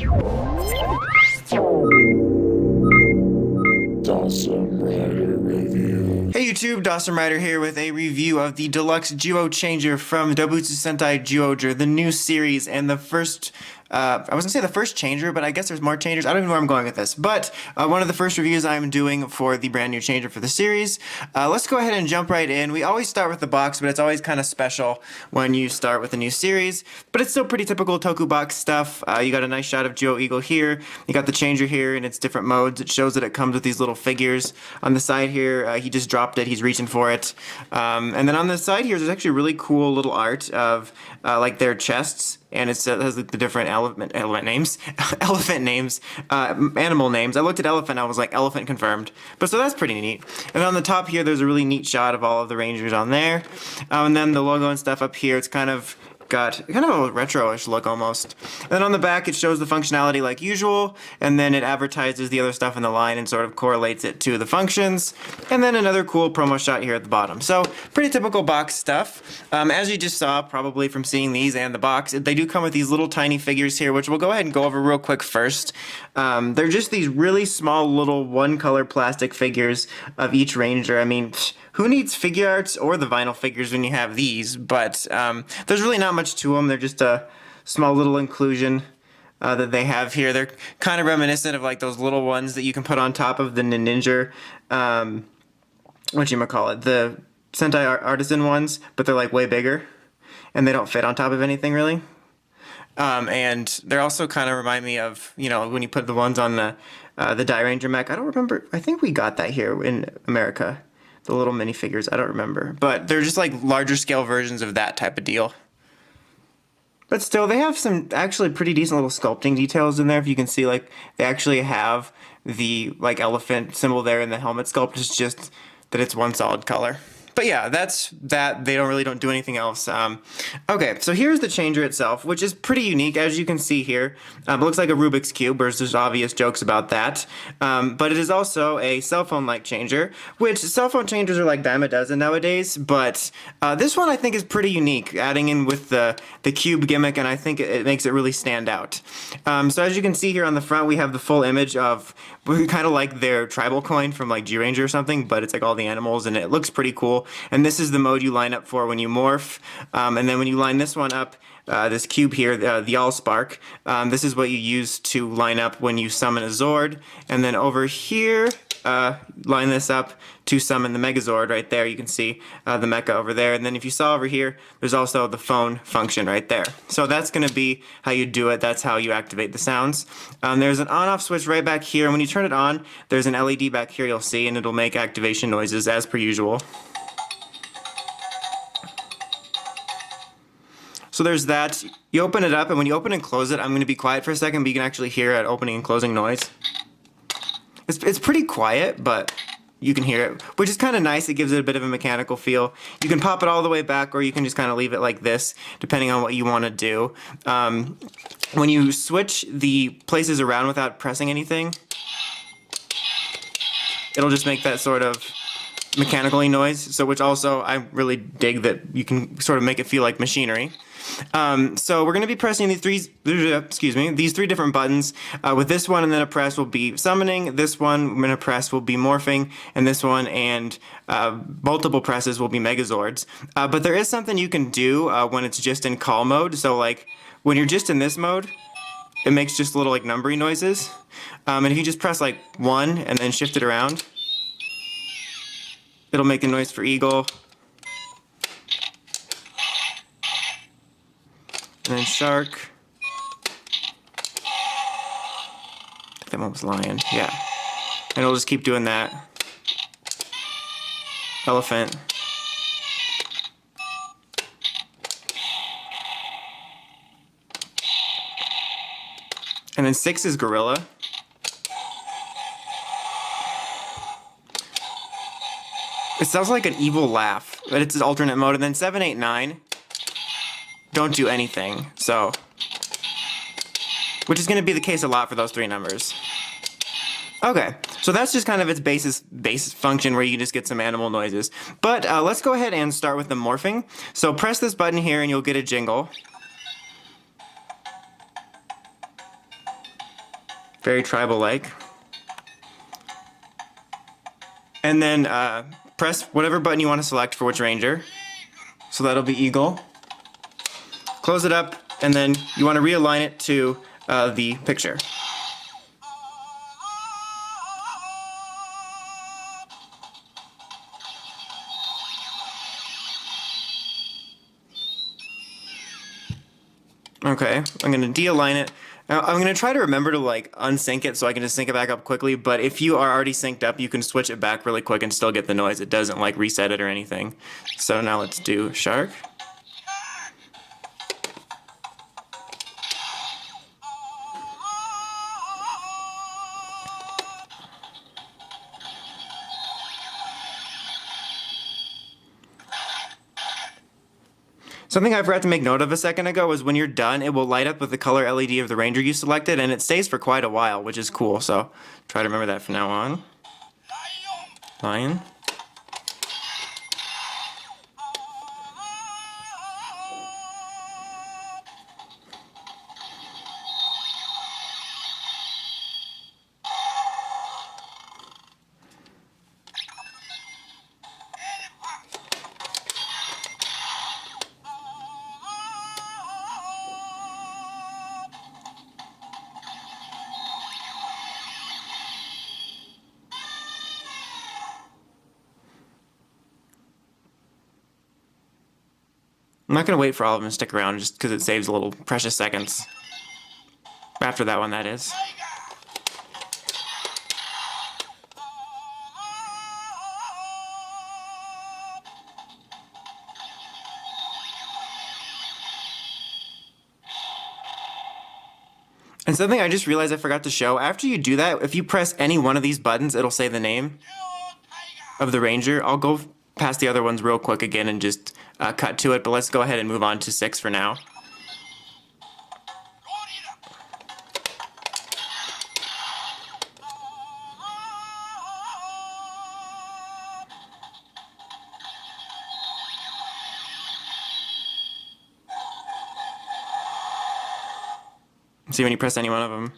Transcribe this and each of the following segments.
Hey YouTube, Dawson Rider here with a review of the Deluxe Zyuoh Changer from Dobutsu Sentai Zyuohger, the new series and the first, I was gonna say the first changer, but I guess there's more changers. I don't even know where I'm going with this, but one of the first reviews I'm doing for the brand new changer for the series. Let's go ahead and jump right in. We always start with the box, but it's always kind of special when you start with a new series, but it's still pretty typical Toku box stuff. You got a nice shot of Zyuoh Eagle here. You got the changer here in its different modes. It shows that it comes with these little figures. On the side here, he just dropped it. He's reaching for it. And then on the side here, there's actually really cool little art of like their chests. And it has the different elephant names, animal names. I looked at elephant, I was like, elephant confirmed. But so that's pretty neat. And on the top here, there's a really neat shot of all of the Rangers on there. And then the logo and stuff up here, it's kind of got kind of a retro-ish look almost. And then on the back it shows the functionality like usual, and then it advertises the other stuff in the line and sort of correlates it to the functions. And then another cool promo shot here at the bottom. So pretty typical box stuff. As you just saw probably from seeing these and the box, they do come with these little tiny figures here, which we'll go ahead and go over real quick first. They're just these really small little one color plastic figures of each Ranger. I mean, who needs figure arts or the vinyl figures when you have these? But there's really not much to them. They're just a small little inclusion that they have here. They're kind of reminiscent of like those little ones that you can put on top of the Ninja, whatchamacallit, the Sentai Artisan ones, but they're like way bigger and they don't fit on top of anything really. And they're also kind of remind me of, you know, when you put the ones on the Die Ranger mech. I don't remember. I think we got that here in America. The little minifigures, I don't remember. But they're just like larger scale versions of that type of deal. But still, they have some actually pretty decent little sculpting details in there. If you can see, like, they actually have the like elephant symbol there in the helmet sculpt. It's just that it's one solid color. But yeah, that's that. They don't do anything else. Okay, so here's the changer itself, which is pretty unique, as you can see here. It looks like a Rubik's Cube, there's obvious jokes about that. But it is also a cell phone-like changer, which cell phone changers are like dime a dozen nowadays, but this one I think is pretty unique, adding in with the cube gimmick, and I think it makes it really stand out. So as you can see here on the front, we have the full image of kind of like their tribal coin from like G-Ranger or something, but it's like all the animals, and it looks pretty cool. And this is the mode you line up for when you morph. And then when you line this one up, this cube here, the Allspark, this is what you use to line up when you summon a Zord. And then over here, line this up to summon the Megazord right there. You can see the mecha over there. And then if you saw over here, there's also the phone function right there. So that's going to be how you do it. That's how you activate the sounds. There's an on-off switch right back here. And when you turn it on, there's an LED back here you'll see, and it'll make activation noises as per usual. So there's that. You open it up, and when you open and close it, I'm going to be quiet for a second, but you can actually hear an opening and closing noise. It's pretty quiet, but you can hear it, which is kind of nice. It gives it a bit of a mechanical feel. You can pop it all the way back, or you can just kind of leave it like this, depending on what you want to do. When you switch the places around without pressing anything, it'll just make that sort of mechanically noise, so which also I really dig that you can sort of make it feel like machinery. So we're going to be pressing these three different buttons. With this one and then a press will be summoning, this one I'm going to press will be morphing, and this one and multiple presses will be Megazords. But there is something you can do when it's just in call mode. So like when you're just in this mode, it makes just little like numbering noises. And if you just press like 1 and then shift it around, it'll make a noise for Eagle. And then Shark. That one was Lion, yeah. And it'll just keep doing that. Elephant. And then 6 is Gorilla. It sounds like an evil laugh, but it's an alternate mode. And then 7, 8, 9 don't do anything, so, which is going to be the case a lot for those 3 numbers. Okay, so that's just kind of its base function where you can just get some animal noises. But let's go ahead and start with the morphing. So press this button here and you'll get a jingle. very tribal-like. And then press whatever button you want to select for which ranger. So that'll be Eagle. Close it up, and then you want to realign it to the picture. Okay, I'm going to de-align it. Now, I'm going to try to remember to like unsync it so I can just sync it back up quickly, but if you are already synced up, you can switch it back really quick and still get the noise. It doesn't like reset it or anything. So now let's do Shark. Something I forgot to make note of a second ago was when you're done, it will light up with the color LED of the ranger you selected, and it stays for quite a while, which is cool, so try to remember that from now on. Lion. I'm not going to wait for all of them to stick around just because it saves a little precious seconds. After that one, that is. And something I just realized I forgot to show, after you do that, if you press any one of these buttons, it'll say the name of the ranger. I'll go past the other ones real quick again and just cut to it, but let's go ahead and move on to 6 for now. See, when you press any one of them,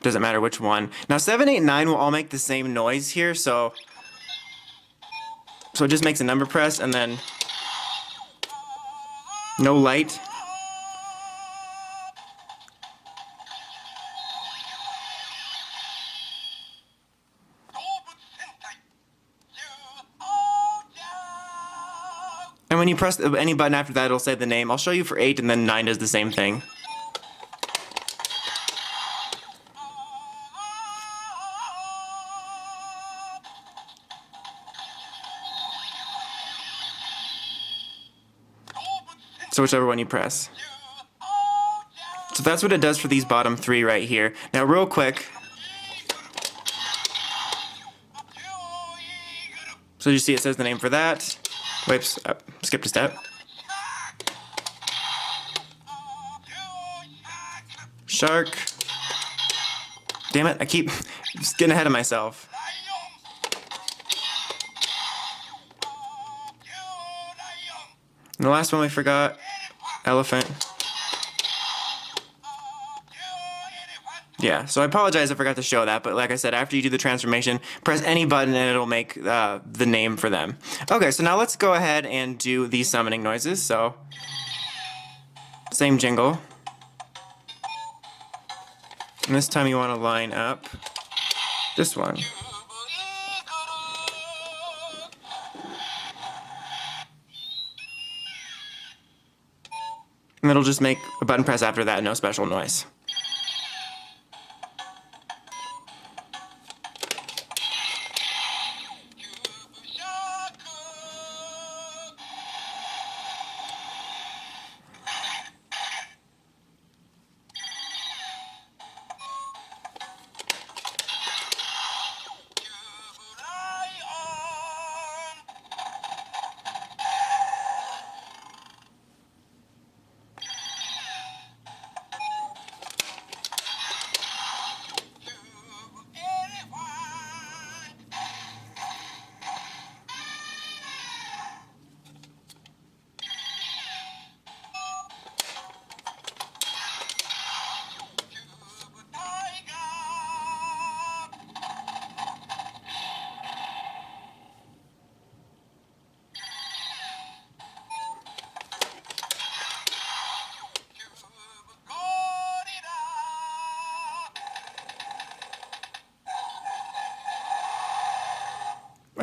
doesn't matter which one. Now 7, 8, 9 will all make the same noise here, so it just makes a number press and then no light. And when you press any button after that, it'll say the name. I'll show you for 8, and then 9 does the same thing. So whichever one you press. So that's what it does for these bottom 3 right here. Now real quick. So you see it says the name for that. Whoops, skipped a step. Shark. Damn it, I keep just getting ahead of myself. And the last one we forgot, elephant. Yeah, so I apologize I forgot to show that, but like I said, after you do the transformation, press any button and it'll make the name for them. Okay, so now let's go ahead and do these summoning noises. So, same jingle. And this time you want to line up this one. And it'll just make a button press after that, no special noise.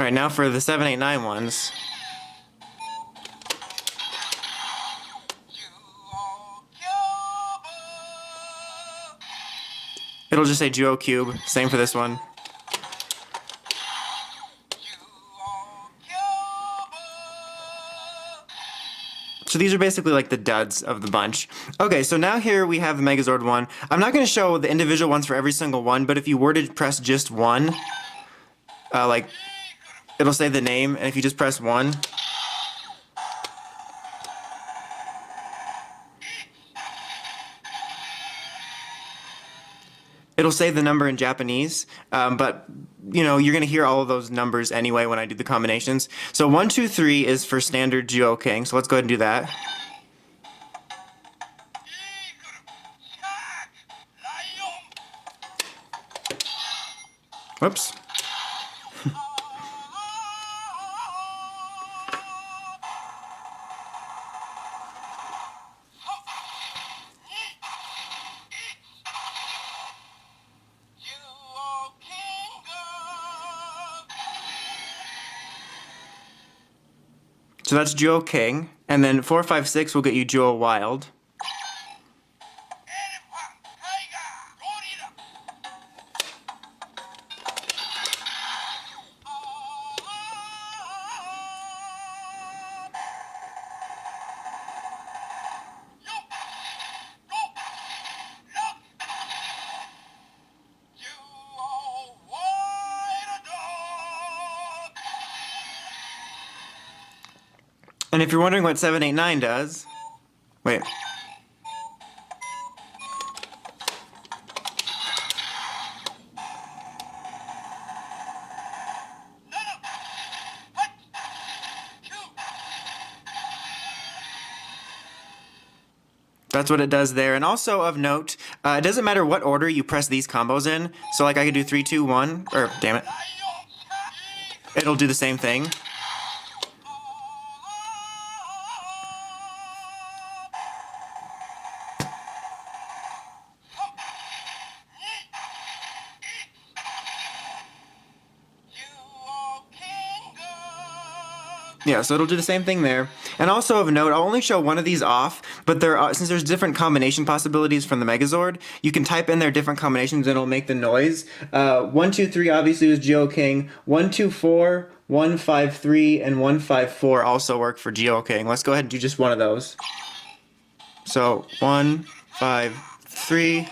All right, now for the 789 ones. It'll just say Zyuoh Cube. Same for this one. So these are basically like the duds of the bunch. Okay, so now here we have the Megazord one. I'm not going to show the individual ones for every single one, but if you were to press just one, like, it'll say the name, and if you just press one, it'll say the number in Japanese, but you know, you're going to hear all of those numbers anyway when I do the combinations. So 1, 2, 3 is for standard Zyuoh King, so let's go ahead and do that. Whoops. So that's Zyuoh King, and then 4, 5, 6 will get you Zyuoh Wild. And if you're wondering what 789 does, wait. That's what it does there. And also of note, it doesn't matter what order you press these combos in. So like I could do 3, 2, 1, or damn it. It'll do the same thing. Yeah, so it'll do the same thing there. And also of note, I'll only show one of these off, but there are, since there's different combination possibilities from the Megazord, you can type in their different combinations and it'll make the noise. 1, 2, 3 obviously was Zyuoh King. 1, 2, 4, 1, 5, 3, and 1, 5, 4 also work for Zyuoh King. Let's go ahead and do just one of those. So 1, 5, 3.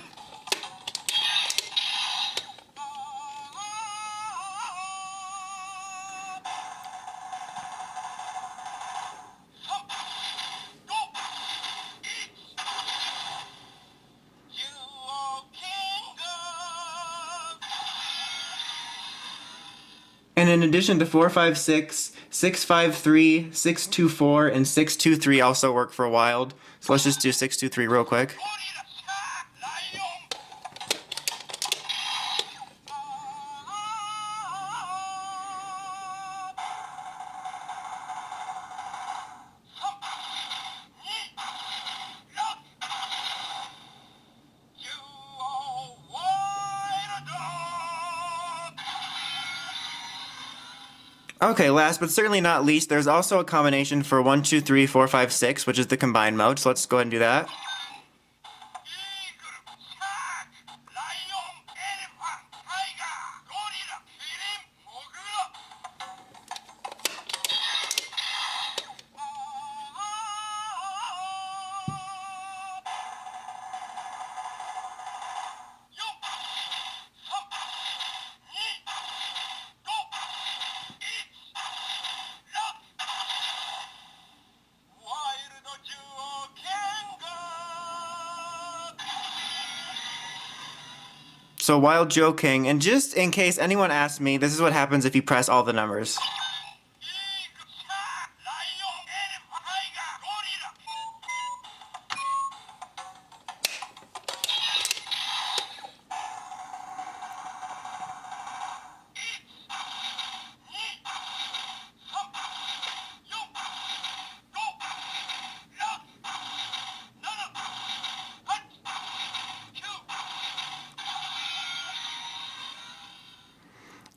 And in addition to 4, 5, 6, 6, 5, 3, 6, 2, 4, and 6, 2, 3 also work for Wild. So let's just do 6, 2, 3 real quick. Okay, last but certainly not least, there's also a combination for 1, 2, 3, 4, 5, 6, which is the combined mode. So let's go ahead and do that. So Wild Zyuoh King, and just in case anyone asks me, this is what happens if you press all the numbers.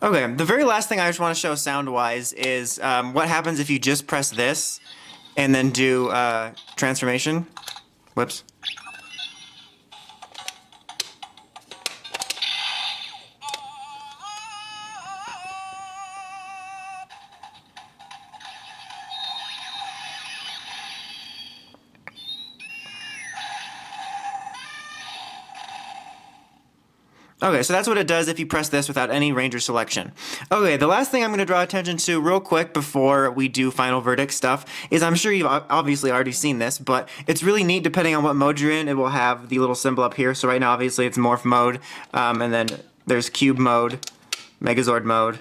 Okay, the very last thing I just want to show sound-wise is what happens if you just press this and then do transformation. Whoops. Okay, so that's what it does if you press this without any ranger selection. Okay, the last thing I'm going to draw attention to real quick before we do final verdict stuff is I'm sure you've obviously already seen this, but it's really neat depending on what mode you're in. It will have the little symbol up here. So right now, obviously, it's morph mode, and then there's cube mode, Megazord mode,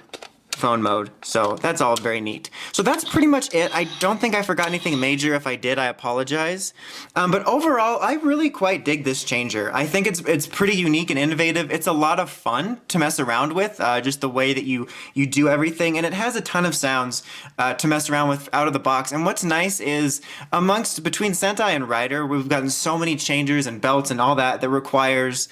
phone mode. So that's all very neat. So that's pretty much it. I don't think I forgot anything major. If I did, I apologize. But overall, I really quite dig this changer. I think it's pretty unique and innovative. It's a lot of fun to mess around with, just the way that you do everything. And it has a ton of sounds to mess around with out of the box. And what's nice is between Sentai and Rider, we've gotten so many changers and belts and all that requires,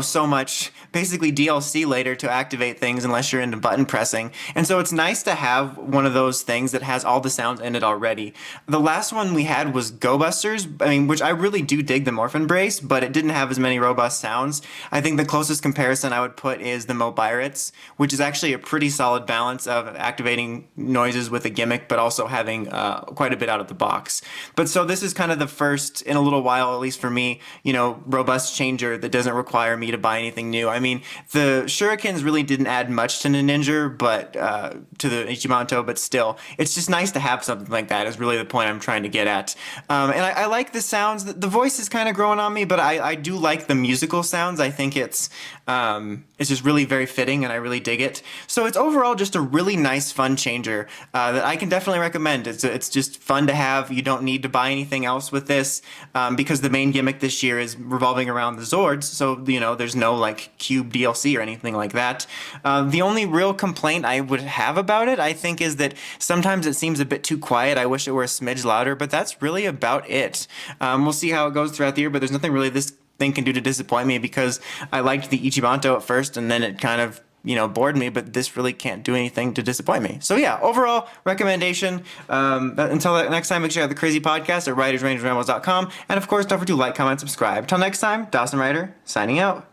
so much basically DLC later to activate things unless you're into button pressing. And so it's nice to have one of those things that has all the sounds in it already. The last one we had was Go Busters, which I really do dig the Morph Embrace, but it didn't have as many robust sounds. I think the closest comparison I would put is the Mobirates, which is actually a pretty solid balance of activating noises with a gimmick, but also having quite a bit out of the box. But so this is kind of the first, in a little while, at least for me, robust changer that doesn't require me to buy anything new. The Shurikens really didn't add much to Ninja, but to the Ichibanto, but still, it's just nice to have something like that is really the point I'm trying to get at. And I like the sounds. The voice is kind of growing on me, but I do like the musical sounds. I think it's just really very fitting, and I really dig it. So it's overall just a really nice, fun changer that I can definitely recommend. It's just fun to have. You don't need to buy anything else with this because the main gimmick this year is revolving around the Zords, so there's no like cube DLC or anything like that. The only real complaint I would have about it, I think, is that sometimes it seems a bit too quiet. I wish it were a smidge louder, but that's really about it. We'll see how it goes throughout the year, but there's nothing really this thing can do to disappoint me because I liked the Ichibanto at first, and then it kind of bored me, but this really can't do anything to disappoint me. So yeah, overall recommendation. Until next time, make sure you have the Crazy Podcast at writersrangerambles.com, and of course, don't forget to like, comment, subscribe. Until next time, Dawson Ryder signing out.